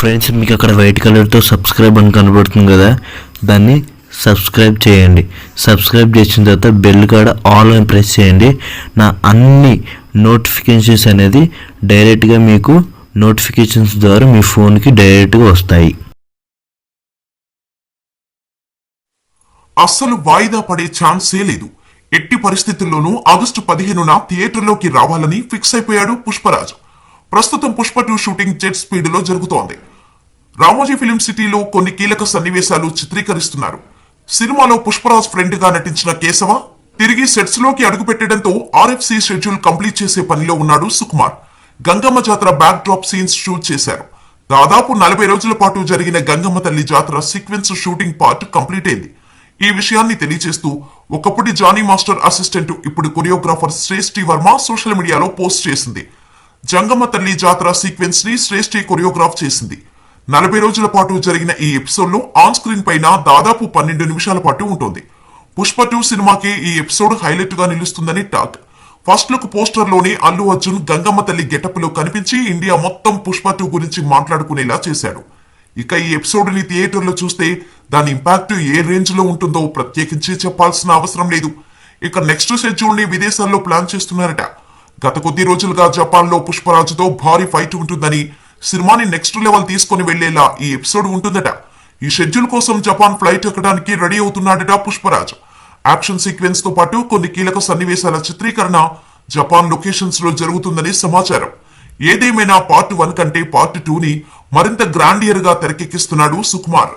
Friends, మీకు అక్కడ white కలర్తో సబ్స్క్రైబ్ అని కనబడుతుంది కదా, దాన్ని సబ్స్క్రైబ్ చేయండి. సబ్స్క్రైబ్ చేసిన తర్వాత బెల్ కాడ ఆల్ అని ప్రెస్ చేయండి. నా అన్ని నోటిఫికేషన్స్ అనేది డైరెక్ట్గా మీకు నోటిఫికేషన్స్ ద్వారా మీ ఫోన్కి డైరెక్ట్గా వస్తాయి. అస్సలు వాయిదా పడే ఛాన్సే లేదు. ఎట్టి పరిస్థితుల్లోనూ ఆగస్టు 15న థియేటర్లోకి రావాలని ఫిక్స్ అయిపోయాడు పుష్పరాజ్. ప్రస్తుతం పుష్ప 2 షూటింగ్ జెట్ స్పీడ్ లో జరుగుతోంది. రామోజీ ఫిలిం సిటీలో కొన్ని కీలక సన్నివేశాలు చిత్రీకరిస్తున్నారు. సినిమాలో పుష్పరాజ్ ఫ్రెండ్ గా నటించిన కేశవ తిరిగి సెట్స్ లోకి అడుగుపెట్టడంతో RFC షెడ్యూల్ కంప్లీట్ చేసే పనిలో ఉన్నాడు సుకుమార్. గంగమ్మ జాతర బ్యాక్ డ్రాప్ సీన్స్ షూట్ చేశారు. దాదాపు 40 రోజుల పాటు జరిగిన గంగమ్మ తల్లి జాతర సీక్వెన్స్ షూటింగ్ పార్ట్ కంప్లీట్ అయింది. ఈ విషయాన్ని తెలియజేస్తూ ఒకప్పటి జానీ మాస్టర్ అసిస్టెంట్, ఇప్పుడు కొరియోగ్రాఫర్ శ్రేష్ఠి వర్మ సోషల్ మీడియాలో పోస్ట్ చేసింది. జంగమ్మ తల్లి జాతర సీక్వెన్స్ ని శ్రేష్ఠి కొరియోగ్రాఫ్ చేసింది. 40 రోజుల పాటు జరిగిన ఈ ఎపిసోడ్ లో ఆన్ స్క్రీన్ పైన దాదాపు 12 నిమిషాల పాటు ఉంటుంది. పుష్ప 2 సినిమాకి ఈ ఎపిసోడ్ హైలైట్ గా నిలుస్తుందని టాక్. ఫస్ట్ లుక్ పోస్టర్ లోనే అల్లు అర్జున్ గంగమ్మ తల్లి గెటప్ లో కనిపించి ఇండియా మొత్తం పుష్ప 2 గురించి మాట్లాడుకునేలా చేశాడు. ఇక ఈ ఎపిసోడ్ ని థియేటర్ లో చూస్తే దాని ఇంపాక్ట్ ఏ రేంజ్ లో ఉంటుందో ప్రత్యేకించి చెప్పాల్సిన అవసరం లేదు. ఇక నెక్స్ట్ షెడ్యూల్ ని విదేశాల్లో ప్లాన్ చేస్తున్నారట. గత కొద్ది రోజులుగా జపాన్ లో పుష్పరాజుతో భారీ ఫైట్ ఉంటుందని, సినిమాని నెక్స్ట్ లెవెల్ తీసుకుని వెళ్లేలా ఈ ఎపిసోడ్ ఉంటుందట. ఈ షెడ్యూల్ కోసం జపాన్ ఫ్లైట్ ఎక్కడానికి రెడీ అవుతున్నాడట పుష్పరాజ్. యాక్షన్ సీక్వెన్స్ తో పాటు కొన్ని కీలక సన్నివేశాల చిత్రీకరణ జపాన్ లొకేషన్స్ లో జరుగుతుందని సమాచారం. ఏదేమైనా పార్ట్ 1 కంటే పార్ట్ 2 ని మరింత గ్రాండియర్ గా తెరకెక్కిస్తున్నాడు సుకుమార్.